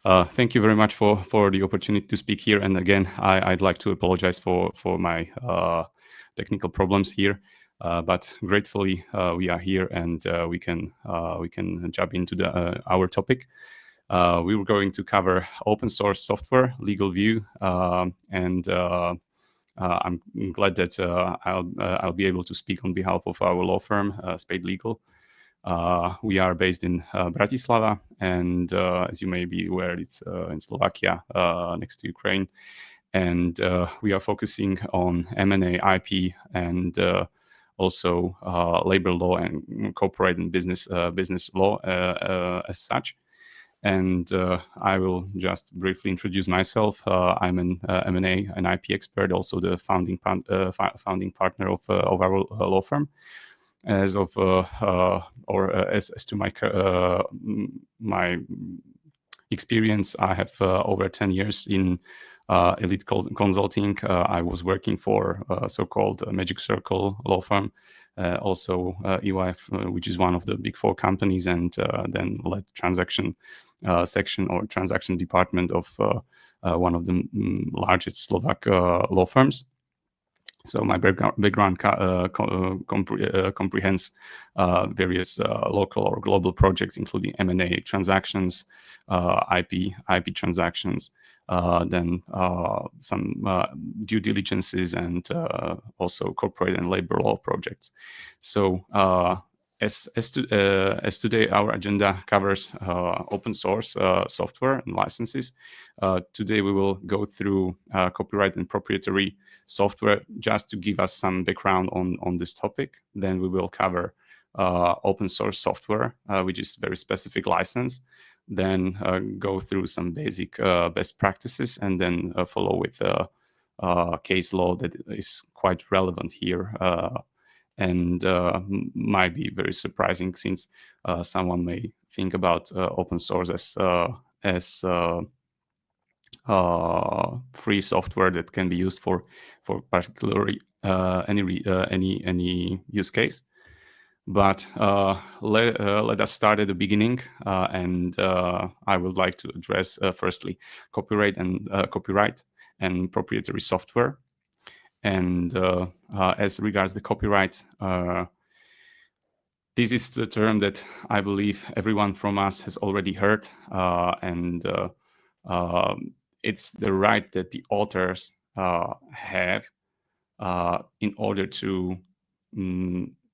Thank you very much for the opportunity to speak here. And again, I'd like to apologize for my technical problems here. But gratefully, we are here and we can jump into our topic. We were going to cover open source software, legal view, and I'm glad that I'll be able to speak on behalf of our law firm, SPATE Legal. We are based in Bratislava, and as you may be aware, it's in Slovakia, next to Ukraine. And we are focusing on M&A, IP, and also labor law and corporate and business law as such. And I will just briefly introduce myself. I'm an M&A and IP expert, also the founding partner of our law firm. As of as to my experience, I have over 10 years in elite consulting. I was working for so-called Magic Circle law firm, also EY, which is one of the big four companies, and then led transaction section or transaction department of one of the largest Slovak law firms. So my background comprehends various local or global projects, including M&A transactions, IP transactions, then some due diligences, and also corporate and labor law projects. So as today our agenda covers open source software and licenses. Today we will go through copyright and proprietary software just to give us some background on this topic. Then we will cover open source software, which is very specific license. Then go through some basic best practices, and then follow with case law that is quite relevant here. And might be very surprising, since someone may think about open source as free software that can be used for particularly any use case. But let us start at the beginning, and I would like to address firstly copyright and proprietary software. And as regards the copyright, this is the term that I believe everyone from us has already heard, and it's the right that the authors have in order to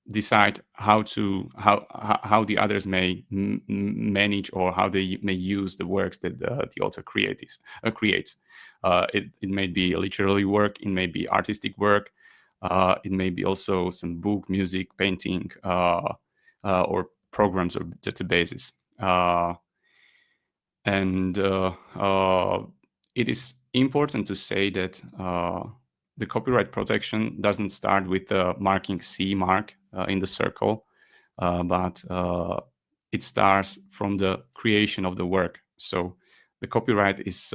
decide how the others may manage, or how they may use the works that the author creates. It may be literary work, it may be artistic work, it may be also some book, music, painting, or programs or databases. And it is important to say that the copyright protection doesn't start with the marking C mark in the circle, but it starts from the creation of the work. So the copyright is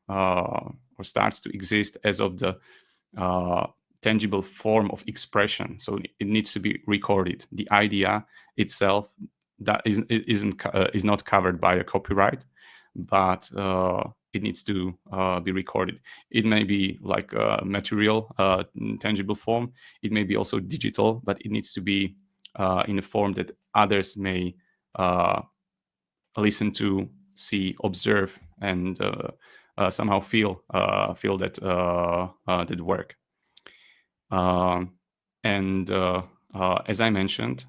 or starts to exist as of the tangible form of expression. So it needs to be recorded. The idea itself that is not covered by a copyright, but it needs to be recorded. It may be like a material, tangible form. It may be also digital, but it needs to be in a form that others may listen to, see, observe, and somehow feel that work. And as I mentioned,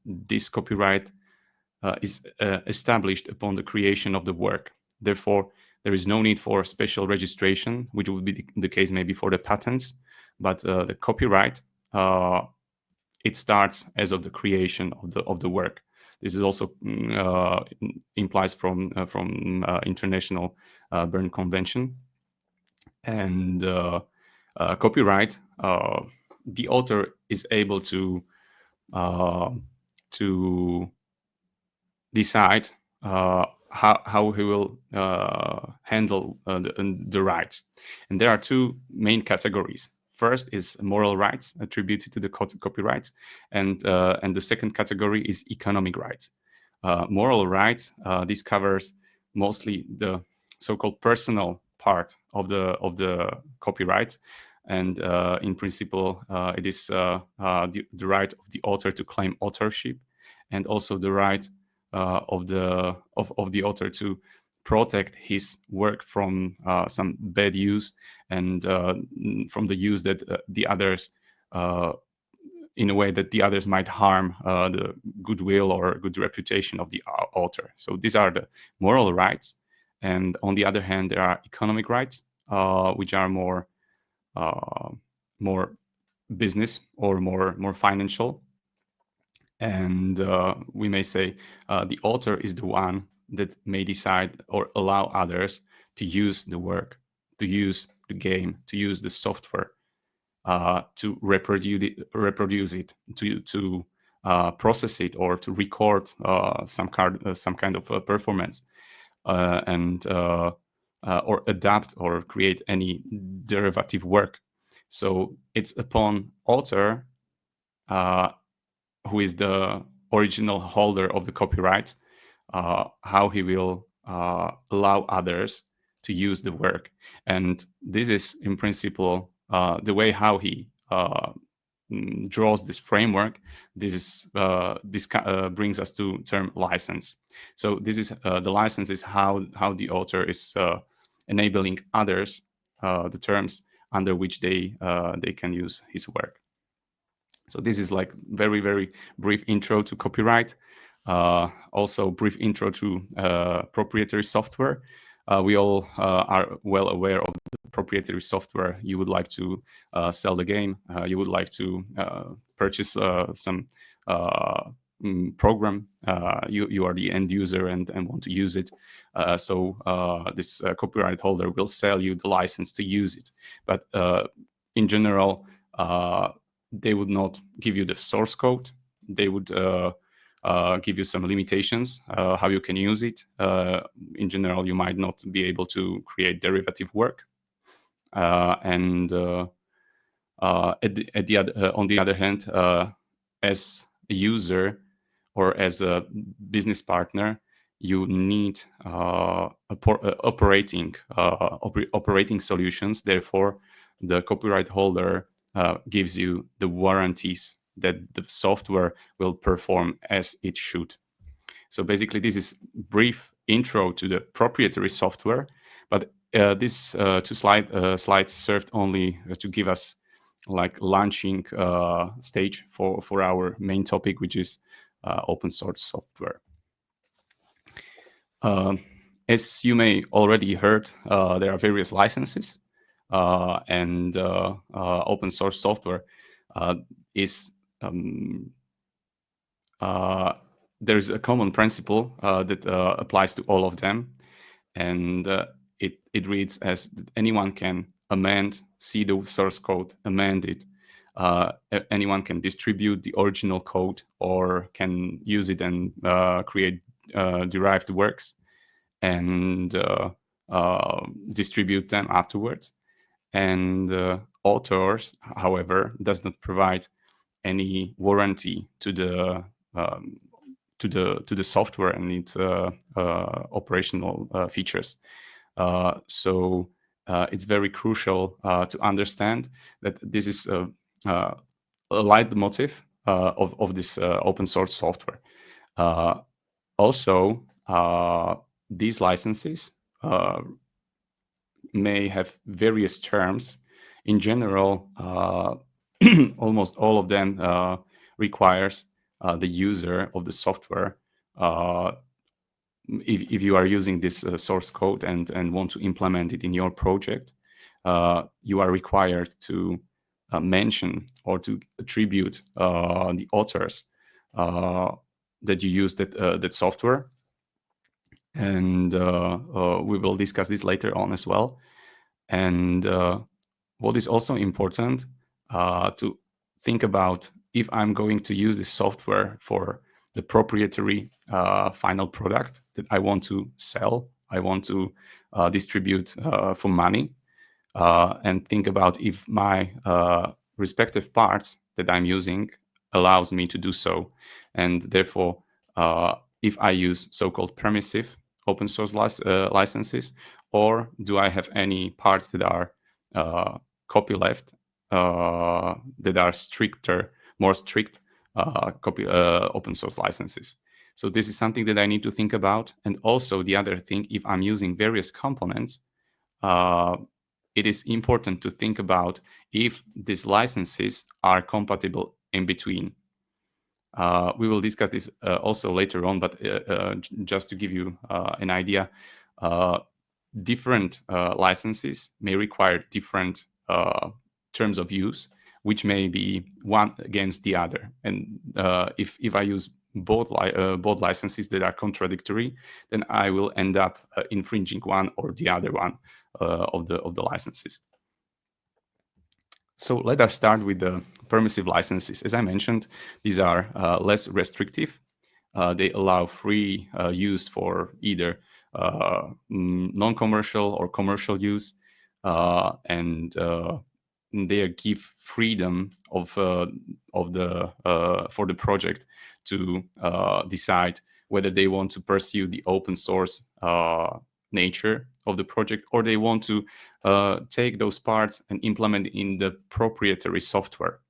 this copyright is established upon the creation of the work. Therefore, there is no need for special registration, which would be the case maybe for the patents. But the copyright, it starts as of the creation of the work. This is also implies from International Berne Convention. And copyright, the author is able to decide how he will handle the rights. And there are two main categories. First is moral rights attributed to the copyrights, and the second category is economic rights. Moral rights, this covers mostly the so-called personal part of the copyright, and in principle, it is the right of the author to claim authorship, and also the right of the author to protect his work from some bad use, and from the use that the others in a way that the others might harm the goodwill or good reputation of the author. So these are the moral rights, and on the other hand, there are economic rights, which are uh, more business or more financial. And we may say the author is the one that may decide or allow others to use the work, to use the game, to use the software, to reproduce it, to process it, or to record some kind of performance, and or adapt or create any derivative work. So it's upon author, who is the original holder of the copyright, how he will allow others to use the work. And this is, in principle, the way how he draws this framework. This brings us to term license. So this is the license is how the author is enabling others the terms under which they can use his work. So this is like very brief intro to copyright. Also brief intro to proprietary software. We all are well aware of the proprietary software. You would like to sell the game. You would like to purchase some program. You are the end user and want to use it. So this copyright holder will sell you the license to use it. But in general, they would not give you the source code. They would give you some limitations how you can use it. In general, you might not be able to create derivative work. And on the other hand, as a user or as a business partner, you need operating solutions. Therefore, the copyright holder gives you the warranties that the software will perform as it should. So basically, this is brief intro to the proprietary software, but this two slides served only to give us like launching stage for our main topic, which is open source software. As you may already heard, there are various licenses, and open source software is there's a common principle that applies to all of them, and it reads as anyone can amend, see the source code, amend it. Anyone can distribute the original code or can use it and create derived works and distribute them afterwards. And authors, however, does not provide any warranty to the software and its operational features. So it's very crucial to understand that this is a leitmotif of this open source software. Also, these licenses may have various terms. In general, almost all of them requires the user of the software, if you are using this source code and want to implement it in your project, you are required to mention or to attribute the authors that you use that software. And we will discuss this later on as well. And what is also important to think about, if I'm going to use this software for the proprietary final product that I want to sell, I want to distribute for money, and think about if my respective parts that I'm using allows me to do so. And therefore, if I use so-called permissive open source licenses, or do I have any parts that are copyleft that are more strict open source licenses? So this is something that I need to think about. And also the other thing, if I'm using various components, it is important to think about if these licenses are compatible in between. We will discuss this also later on, but just to give you an idea, different licenses may require different terms of use, which may be one against the other. And if I use both licenses that are contradictory, then I will end up infringing one or the other one of the licenses. So let us start with the permissive licenses. As I mentioned, these are less restrictive. They allow free use for either non-commercial or commercial use, and they give freedom for the project to decide whether they want to pursue the open source nature of the project, or they want to take those parts and implement in the proprietary software.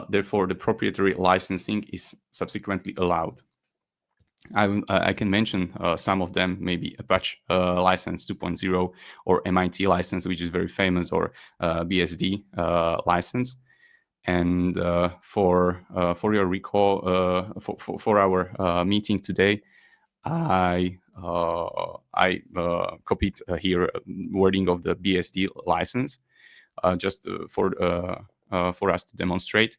Therefore, the proprietary licensing is subsequently allowed. I can mention some of them, maybe Apache license 2.0 or MIT license, which is very famous, or BSD license. And for your recall, for our meeting today, I copied here wording of the BSD license just for us to demonstrate.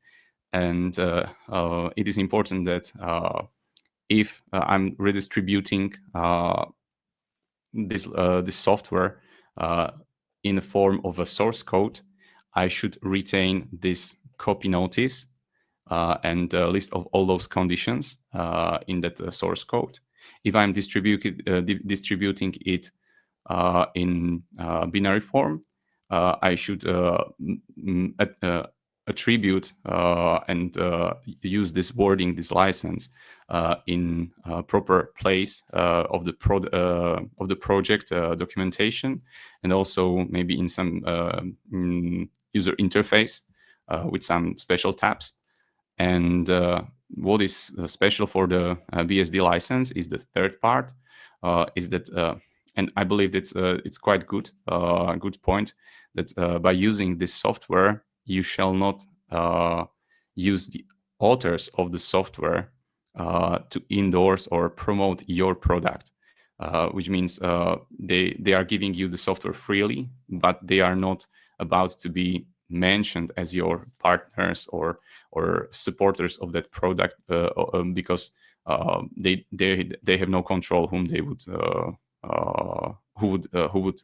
And it is important that if I'm redistributing this software in the form of a source code, I should retain this copy notice and a list of all those conditions in that source code. If I'm distributing it in binary form, I should attribute and use this wording, this license, in proper place of the project documentation, and also maybe in some user interface with some special tabs. And what is special for the BSD license is the third part, is that, and I believe it's quite good point, that by using this software, you shall not use the authors of the software to endorse or promote your product, which means they are giving you the software freely, but they are not about to be mentioned as your partners or supporters of that product, because they have no control whom they would who would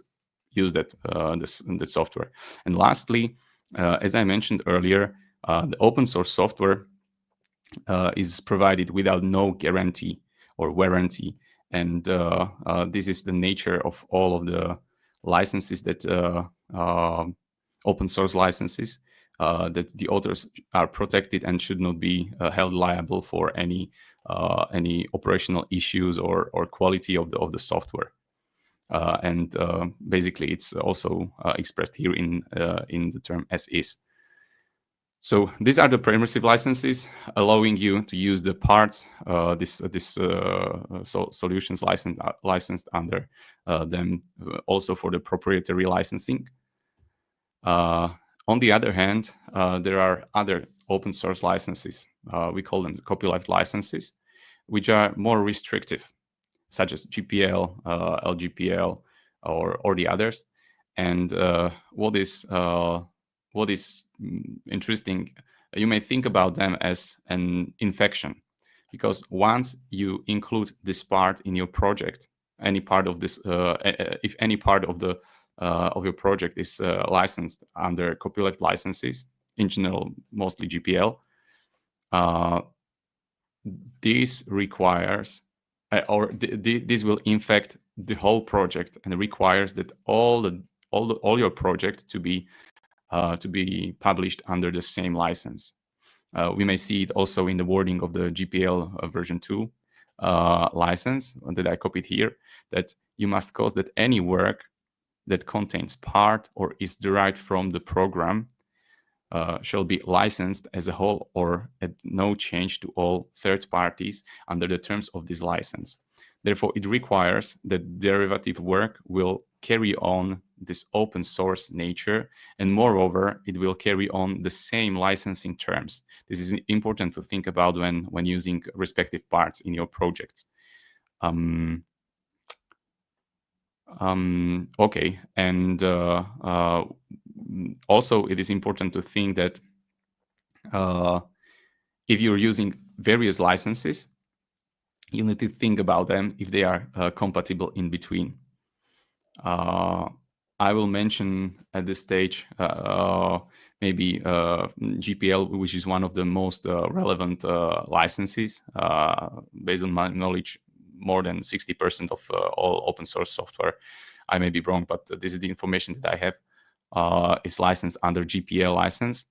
use that that software. And lastly, as I mentioned earlier, the open source software is provided without no guarantee or warranty, and this is the nature of all of the licenses that open source licenses, that the authors are protected and should not be held liable for any operational issues or quality of the software. And basically, it's also expressed here in the term as is. So these are the permissive licenses, allowing you to use the parts solutions licensed under them, also for the proprietary licensing. On the other hand, there are other open source licenses. We call them the copyleft licenses, which are more restrictive, such as GPL, LGPL, or the others. And what is interesting, you may think about them as an infection, because once you include this part in your project, any part of this, if any part of the of your project is licensed under copyleft licenses, in general, mostly GPL, this requires, this will infect the whole project, and requires that all your project to be published under the same license. We may see it also in the wording of the GPL version 2, license that I copied here, that you must cause that any work that contains part or is derived from the program shall be licensed as a whole or at no change to all third parties under the terms of this license. Therefore, it requires that derivative work will carry on this open source nature, and moreover, it will carry on the same licensing terms. This is important to think about when using respective parts in your projects. Okay, and also it is important to think that if you're using various licenses, you need to think about them if they are compatible in between. I will mention at this stage maybe GPL, which is one of the most relevant licenses. Based on my knowledge, more than 60% of all open source software, I may be wrong, but this is the information that I have, is licensed under GPL license.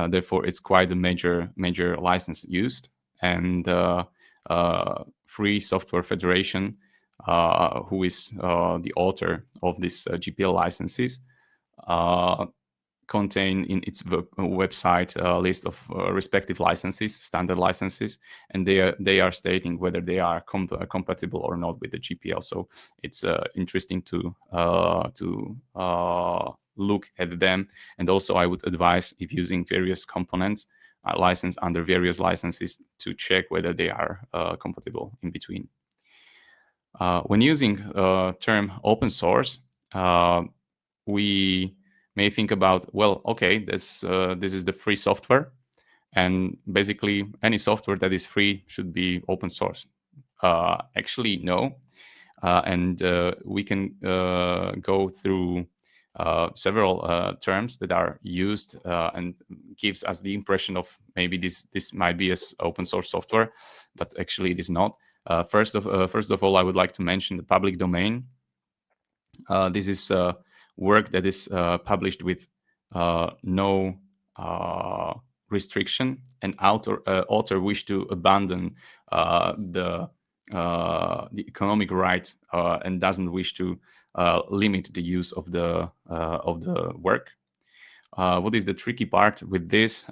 Therefore, it's quite a major license used. And Free Software Federation, who is the author of these GPL licenses, contain in its website a list of respective licenses, standard licenses, and they are stating whether they are compatible or not with the GPL. So it's interesting to look at them. And also, I would advise, if using various components licensed under various licenses, to check whether they are compatible in between. When using term open source, we may think about, well, okay, this is the free software, and basically any software that is free should be open source. Actually, no. And we can go through several terms that are used and gives us the impression of maybe this might be as open source software, but actually it is not. First of all, I would like to mention the public domain. This is work that is published with no restriction, and author wish to abandon the economic rights and doesn't wish to limit the use of the work. What is the tricky part with this?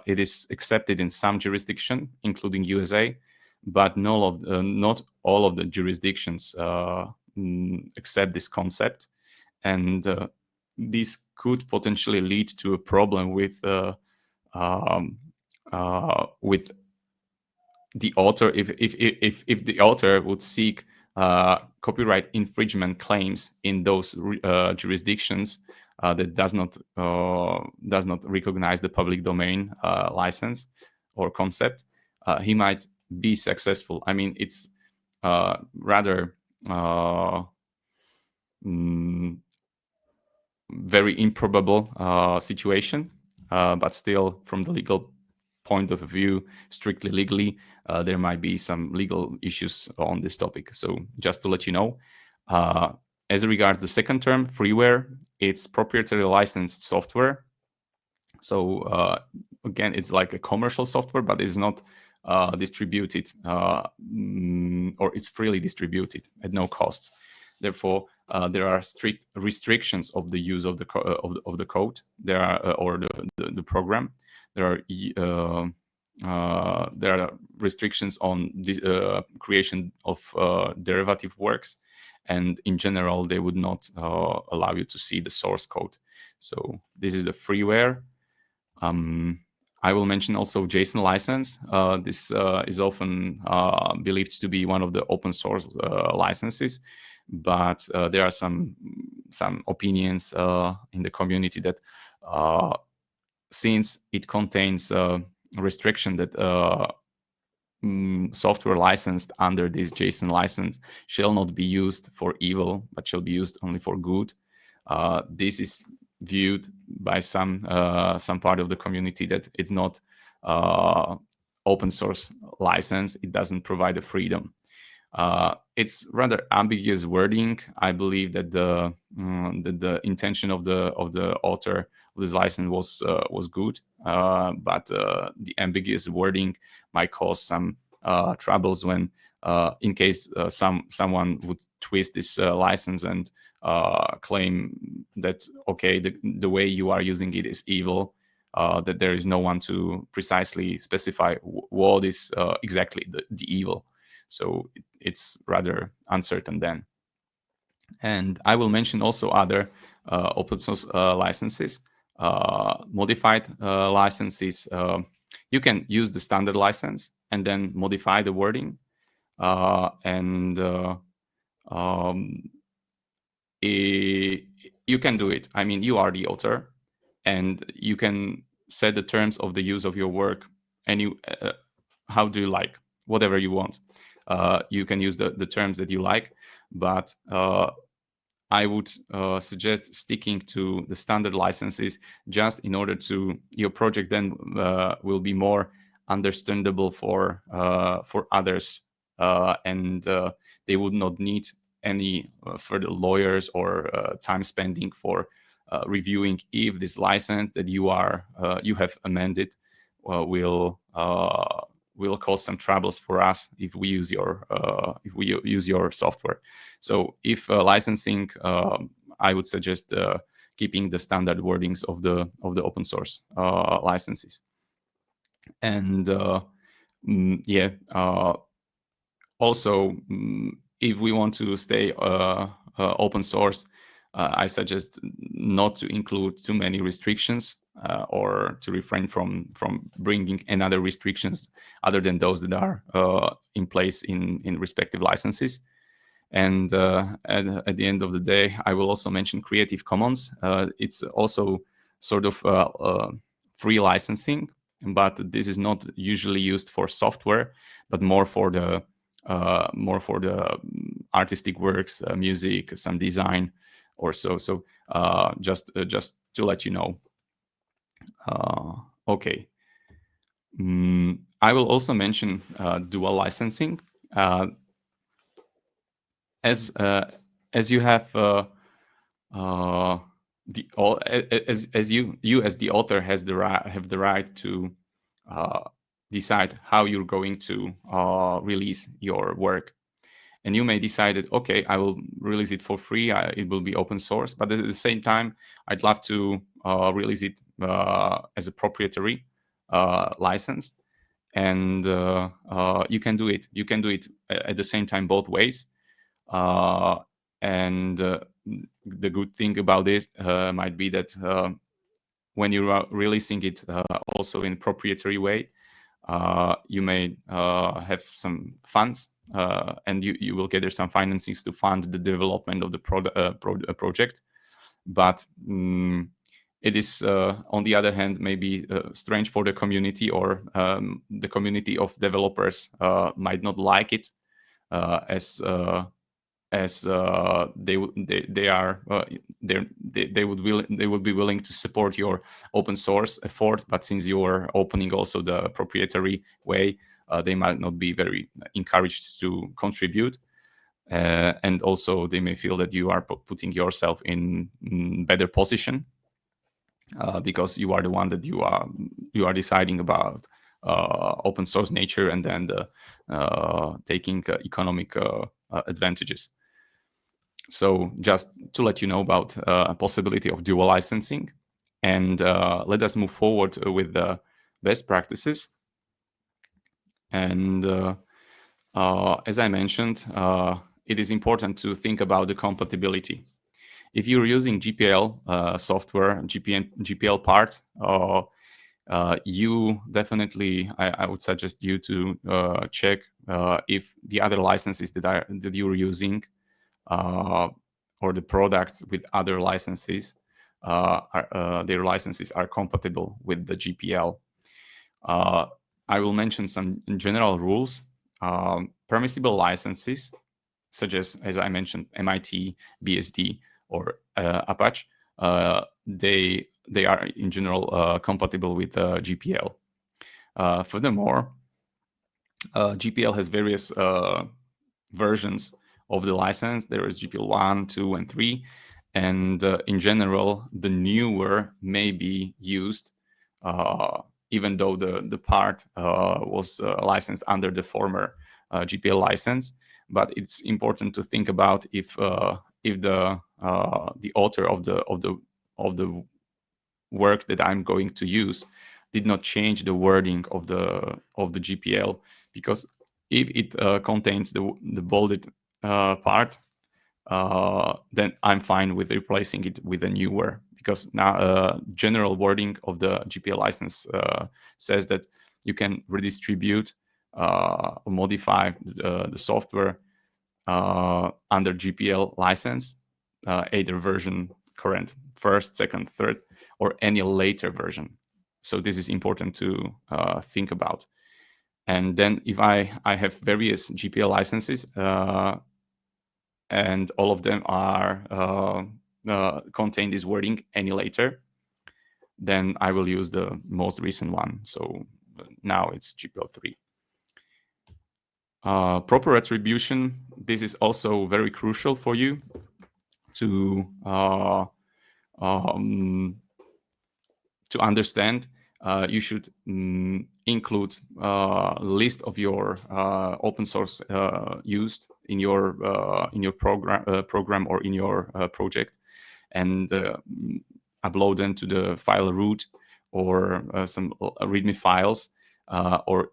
It is accepted in some jurisdiction, including USA, but not all of the jurisdictions accept this concept, and this could potentially lead to a problem with the author if the author would seek copyright infringement claims in those jurisdictions that does not recognize the public domain license or concept. He might be successful. I mean, it's rather very improbable situation, but still, from the legal point of view, strictly legally, there might be some legal issues on this topic. So just to let you know, as regards the second term, freeware, it's proprietary licensed software. So again, it's like a commercial software, but it's not distributed or it's freely distributed at no cost. Therefore, there are strict restrictions of the use of the code. There are or the program. There are restrictions on the creation of derivative works, and in general, they would not allow you to see the source code. So this is the freeware. I will mention also JSON license. This is often believed to be one of the open source licenses, but there are some opinions in the community that since it contains a restriction that software licensed under this JSON license shall not be used for evil, but shall be used only for good. This is viewed by some part of the community that it's not open source license. It doesn't provide the freedom. It's rather ambiguous wording. I believe that the intention of the author of this license was good, but the ambiguous wording might cause some troubles when in case someone would twist this license and claim that, okay, the way you are using it is evil, that there is no one to precisely specify what is exactly the evil. So it's rather uncertain then. And I will mention also other open source licenses, modified licenses. You can use the standard license and then modify the wording. And you can do it. I mean, you are the author, and you can set the terms of the use of your work. And how do you like? Whatever you want. You can use the terms that you like, but I would suggest sticking to the standard licenses, just in order to your project then will be more understandable for others, and they would not need any further lawyers or time spending for reviewing if this license that you have amended will cause some troubles for us if we use your software. So if licensing, I would suggest keeping the standard wordings of the open source licenses. And also, if we want to stay open source, I suggest not to include too many restrictions, or to refrain from bringing another restrictions other than those that are in place in respective licenses. And at the end of the day, I will also mention Creative Commons. It's also sort of free licensing, but this is not usually used for software, but more for the artistic works, music, some design, or so. So just to let you know. Okay. I will also mention dual licensing. As you have as you as the author have the right to decide how you're going to release your work. And you may decide that, okay, I will release it for free, it will be open source, but at the same time, I'd love to release it as a proprietary license. And you can do it. You can do it at the same time both ways. And the good thing about this might be that when you are releasing it also in a proprietary way, you may have some funds, and you will gather some financings to fund the development of the project. But it is, on the other hand, maybe strange for the community, or the community of developers might not like it, as they would be willing to support your open source effort, but since you are opening also the proprietary way, they might not be very encouraged to contribute, and also they may feel that you are putting yourself in better position, because you are the one that you are deciding about open source nature, and then taking economic advantages. So just to let you know about a possibility of dual licensing, and let us move forward with the best practices. And as I mentioned, it is important to think about the compatibility. If you're using GPL software, GPL parts, you definitely, I would suggest you to check if the other licenses that you're using, or the products with other licenses, their licenses are compatible with the GPL. I will mention some general rules. Permissible licenses, such as I mentioned, MIT, BSD, or Apache, they are in general compatible with GPL. Furthermore, GPL has various versions of the license. There is GPL 1, 2, and 3. And in general, the newer may be used, even though the part was licensed under the former GPL license. But it's important to think about if the author of the work that I'm going to use did not change the wording of the GPL, because if it contains the bolded part, then I'm fine with replacing it with a newer, because now general wording of the GPL license says that you can redistribute or modify the software under GPL license, either version current, first, second, third, or any later version. So this is important to think about. And then if I have various GPL licenses, and all of them are contain this wording any later, then I will use the most recent one. So now it's GPL 3. Proper attribution. This is also very crucial for you to understand. You should include a list of your open source used in your program or in your project, and upload them to the file root or some README files. Or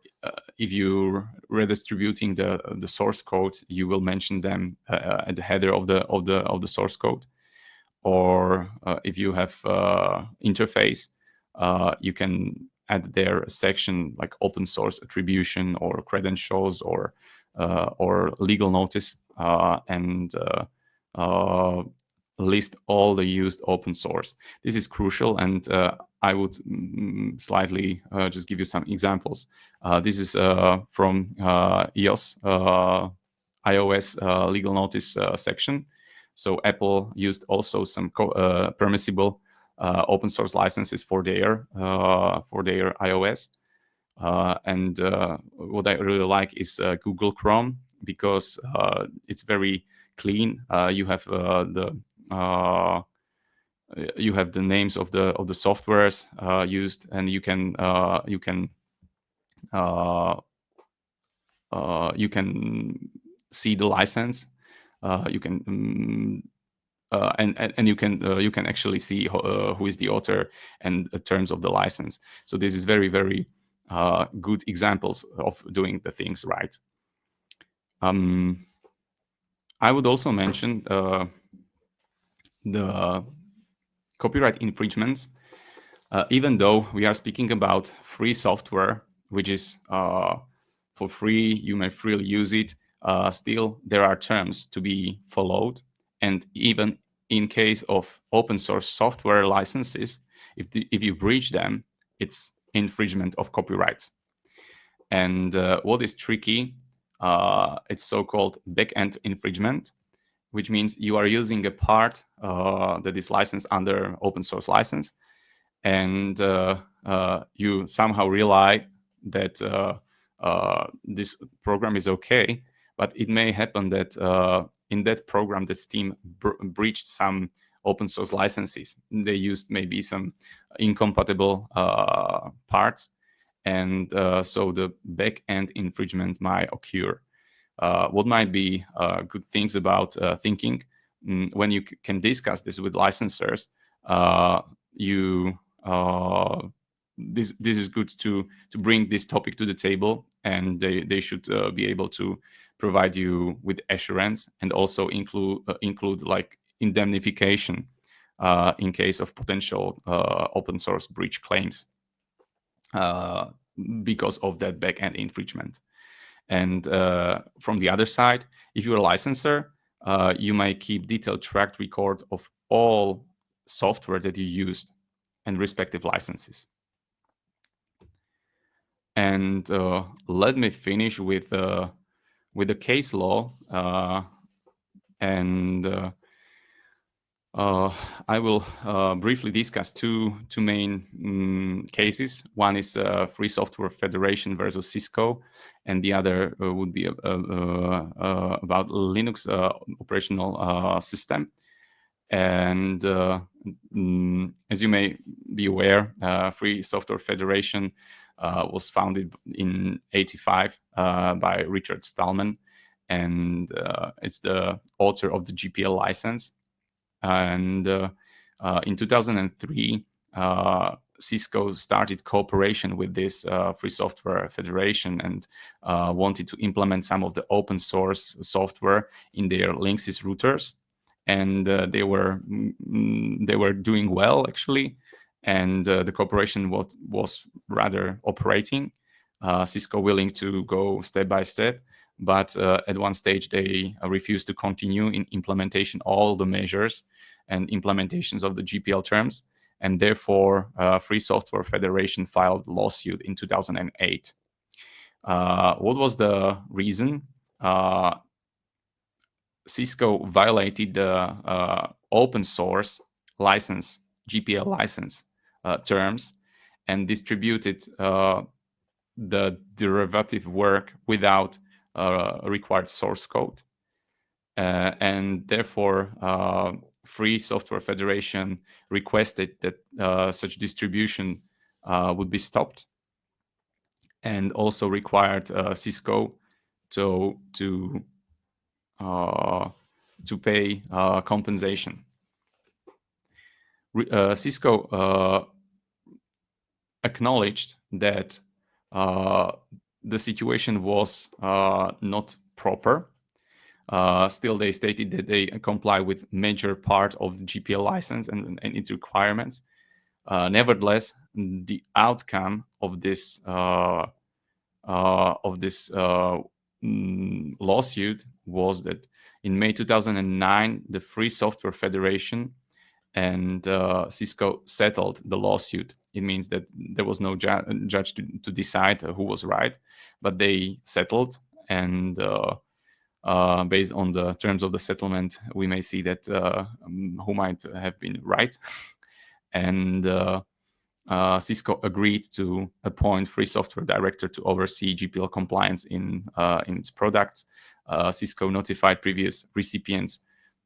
if you're redistributing the source code, you will mention them at the header of the source code. Or if you have interface, you can add there a section like open source attribution or credentials or legal notice, and list all the used open source. This is crucial, and I would slightly just give you some examples. This is from iOS legal notice section. So Apple used also some permissible open source licenses for their iOS. And what I really like is Google Chrome, because it's very clean. You have the names of the softwares used, and you can see the license. You can and you can actually see who is the author and the terms of the license. So this is very, very good examples of doing the things right. I would also mention the copyright infringements. Even though we are speaking about free software, which is for free, you may freely use it, still there are terms to be followed. And even in case of open source software licenses, if you breach them, it's infringement of copyrights. And what is tricky, it's so-called back-end infringement, which means you are using a part that is licensed under open source license, and you somehow rely that this program is okay, but it may happen that in that program that team breached some open source licenses. They used maybe some incompatible parts, and so the back-end infringement might occur. What might be good things about thinking when you can discuss this with licensors, this is good to bring this topic to the table, and they should be able to provide you with assurance, and also include like indemnification in case of potential open source breach claims because of that back-end infringement. And from the other side, if you're a licensor, you may keep detailed track record of all software that you used and respective licenses. And let me finish with the case law, and I will briefly discuss two main cases. One is Free Software Federation versus Cisco, and the other would be about Linux operational system. And as you may be aware, Free Software Federation was founded in '85 by Richard Stallman, and it's the author of the GPL license. And in 2003, Cisco started cooperation with this Free Software Federation and wanted to implement some of the open source software in their Linksys routers. And they were doing well, actually, and the cooperation was rather operating. Cisco willing to go step by step, but at one stage they refused to continue in implementation all the measures and implementations of the GPL terms, and therefore Free Software Federation filed lawsuit in 2008. What was the reason? Cisco violated the open source license, GPL license terms, and distributed the derivative work without required source code. And therefore, Free Software Federation requested that such distribution would be stopped, and also required Cisco to pay compensation. Cisco acknowledged that the situation was not proper. Still, they stated that they comply with major part of the GPL license and its requirements. Nevertheless, the outcome of this lawsuit was that in May 2009, the Free Software Federation and Cisco settled the lawsuit. It means that there was no judge to decide who was right, but they settled, and based on the terms of the settlement, we may see that who might have been right. And Cisco agreed to appoint Free Software Director to oversee GPL compliance in its products. Cisco notified previous recipients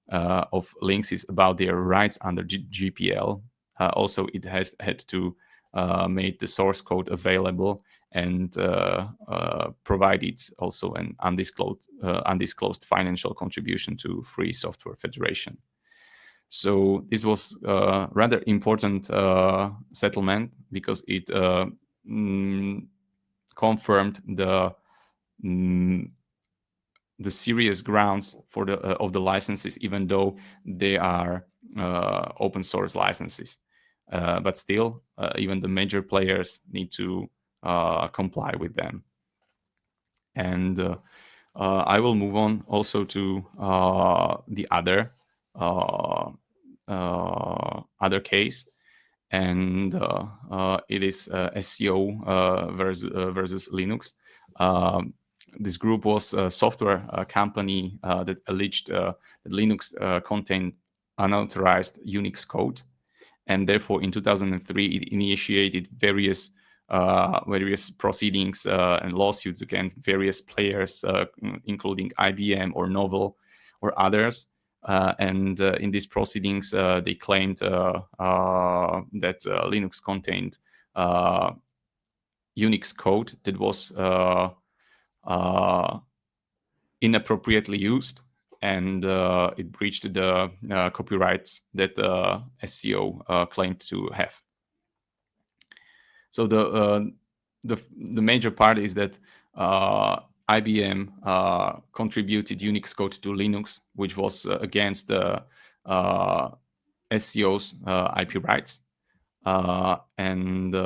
of Linksys about their rights under GPL. Also, it has had to make the source code available and provided also an undisclosed financial contribution to Free Software Federation. So this was a rather important settlement because it confirmed the serious grounds for of the licenses, even though they are open source licenses. But still, even the major players need to comply with them. And I will move on also to the other case, and it is s.r.o versus Linux. This group was a software company that alleged that Linux contained unauthorized Unix code, and therefore in 2003 it initiated various proceedings and lawsuits against various players, including IBM or Novell or others. And in these proceedings, they claimed that Linux contained Unix code that was inappropriately used, and it breached the copyrights that s.r.o claimed to have. So the major part is that IBM contributed Unix code to Linux, which was against the s.r.o's IP rights, and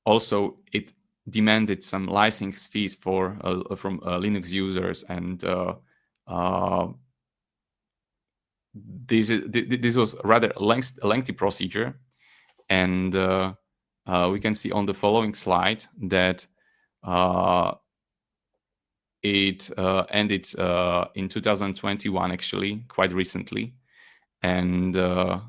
also it demanded some license fees from Linux users, and this was a rather lengthy procedure. And we can see on the following slide that it ended in 2021, actually, quite recently. And the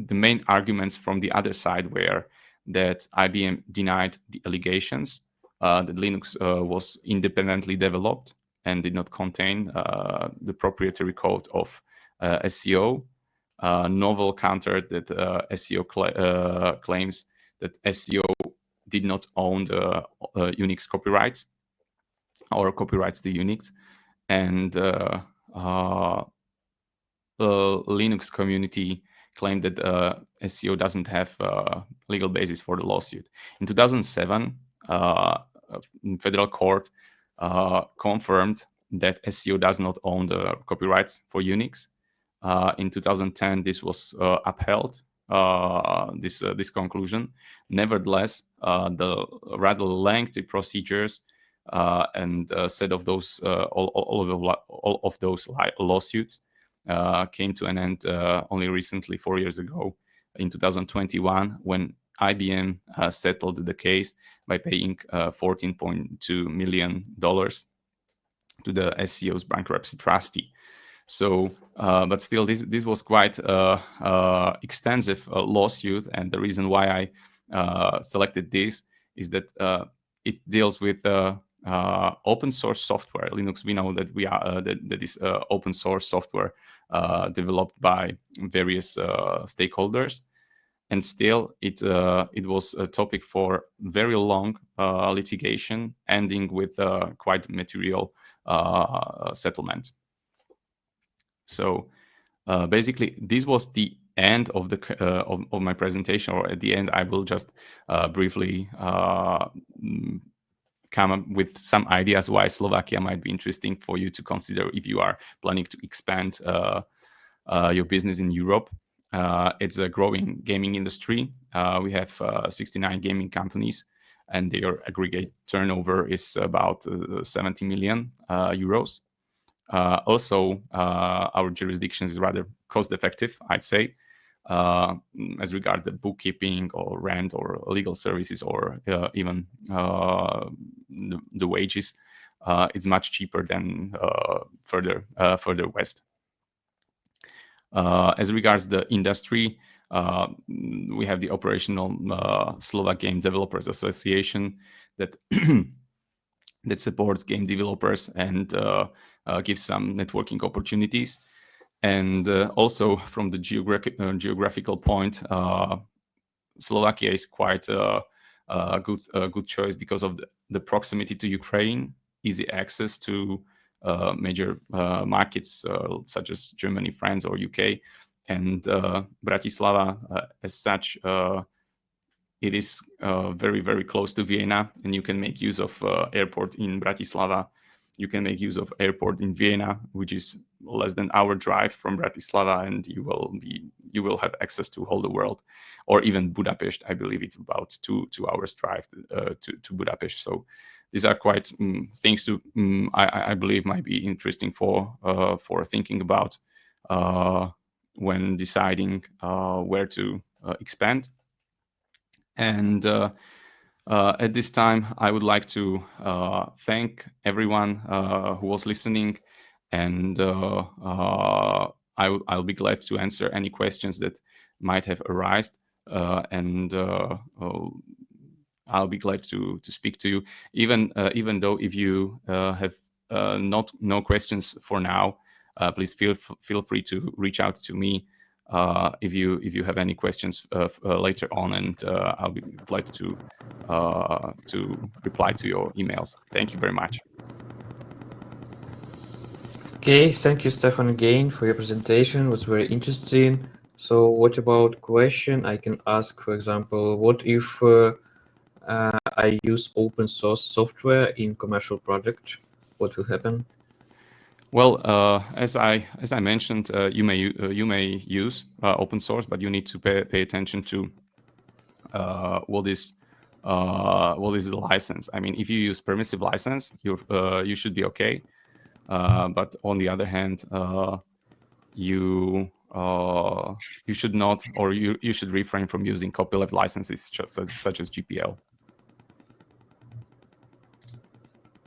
main arguments from the other side were that IBM denied the allegations that Linux was independently developed and did not contain the proprietary code of s.r.o. novel counter that SEO claims that SEO did not own the Unix copyrights or copyrights to Unix, and Linux community claimed that SEO doesn't have legal basis for the lawsuit. In 2007, federal court confirmed that SEO does not own the copyrights for Unix. In 2010, this was upheld, this conclusion. Nevertheless, the rather lengthy procedures and set of those all of those lawsuits came to an end only recently, 4 years ago, in 2021, when IBM settled the case by paying $14.2 million to the SEO's bankruptcy trustee. So, but still, this was quite extensive lawsuit, and the reason why I selected this is that it deals with open source software. Linux, we know that that is open source software developed by various stakeholders, and still it was a topic for very long litigation, ending with quite material settlement. So basically, this was the end of the of my presentation, or at the end, I will just briefly come up with some ideas why Slovakia might be interesting for you to consider if you are planning to expand your business in Europe. It's a growing gaming industry. We have 69 gaming companies, and their aggregate turnover is about 70 million euros. Also, our jurisdiction is rather cost-effective, I'd say, as regard the bookkeeping or rent or legal services or even the wages. It's much cheaper than further west. As regards the industry, we have the operational Slovak Game Developers Association that that supports game developers and gives some networking opportunities. And also from the geographical point, Slovakia is quite a good choice because of the proximity to Ukraine, easy access to major markets such as Germany, France, or UK, and Bratislava as such. It is very, very close to Vienna, and you can make use of airport in Bratislava. You can make use of airport in Vienna, which is less than hour drive from Bratislava, and you will have access to all the world, or even Budapest. I believe it's about two hours drive to Budapest. So these are quite things to I believe might be interesting for thinking about when deciding where to expand. And at this time, I would like to thank everyone who was listening, and I'll be glad to answer any questions that might have arisen, and I'll be glad to speak to you. Even though if you have no questions for now, please feel free to reach out to me. If you have any questions later on, and I'll be glad to reply to your emails. Thank you very much. Okay, thank you, Stefan, again for your presentation. It was very interesting. So, what about question? I can ask, for example, what if I use open source software in commercial project? What will happen? Well, as I mentioned, you may use open source, but you need to pay attention to what is the license. I mean, if you use permissive license, you should be okay. But on the other hand, you should not, or you should refrain from using copyleft licenses such as GPL.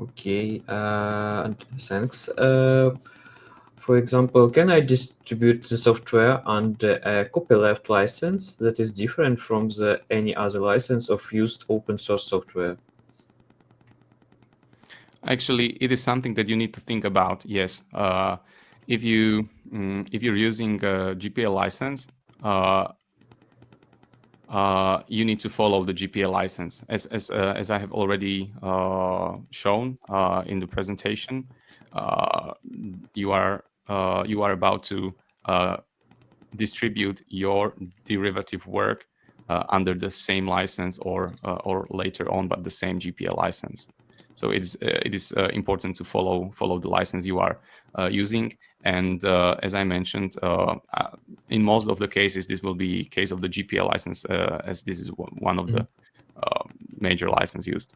Okay, and thanks. For example, can I distribute the software under a copyleft license that is different from any other license of used open source software? Actually, it is something that you need to think about. Yes, if you're using a GPL license, you need to follow the GPL license. As I have already shown in the presentation, you are about to distribute your derivative work under the same license or later on, but the same GPL license. So it is important to follow the license you are using. And as I mentioned, in most of the cases, this will be case of the GPL license, as this is one of the major license used.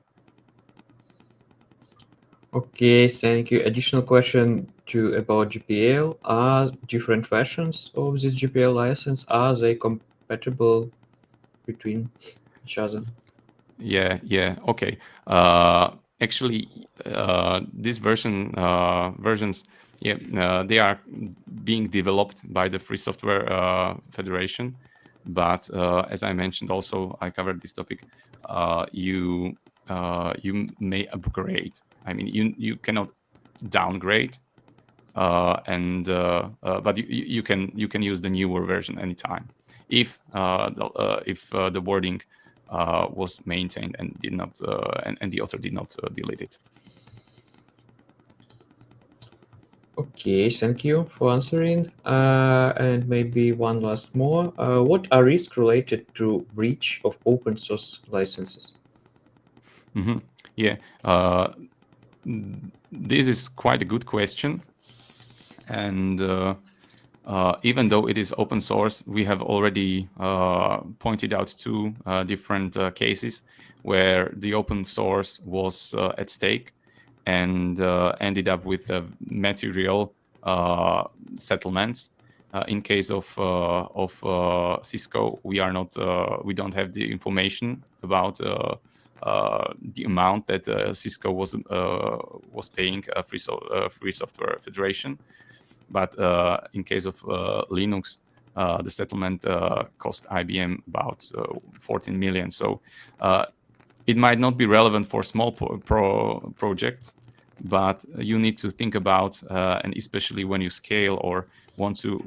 Okay, thank you. Additional question about GPL. Are different versions of this GPL license, are they compatible between each other? Yeah. Okay. Actually, these versions, they are being developed by the Free Software Federation. But as I mentioned, also I covered this topic. You may upgrade. I mean, you cannot downgrade, but you can use the newer version anytime if the wording was maintained and did not and the author did not delete it. Okay, thank you for answering. And maybe one last more. What are risks related to breach of open source licenses? Mm-hmm. Yeah, this is quite a good question, and even though it is open source, we have already pointed out two different cases where the open source was at stake and ended up with material settlements. In case of Cisco, we don't have the information about the amount that Cisco was paying Free Software Federation. But in case of Linux, the settlement cost IBM about 14 million. So it might not be relevant for small projects, but you need to think about, and especially when you scale or want to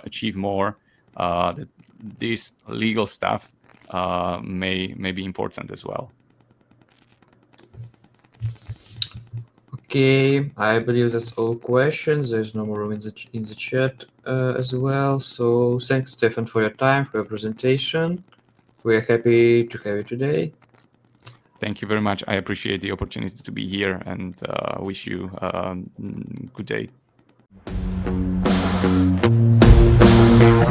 achieve more, that this legal stuff may be important as well. Okay, I believe that's all questions. There's no more room in the chat as well. So thanks, Stefan, for your time, for your presentation. We are happy to have you today. Thank you very much. I appreciate the opportunity to be here and wish you a good day.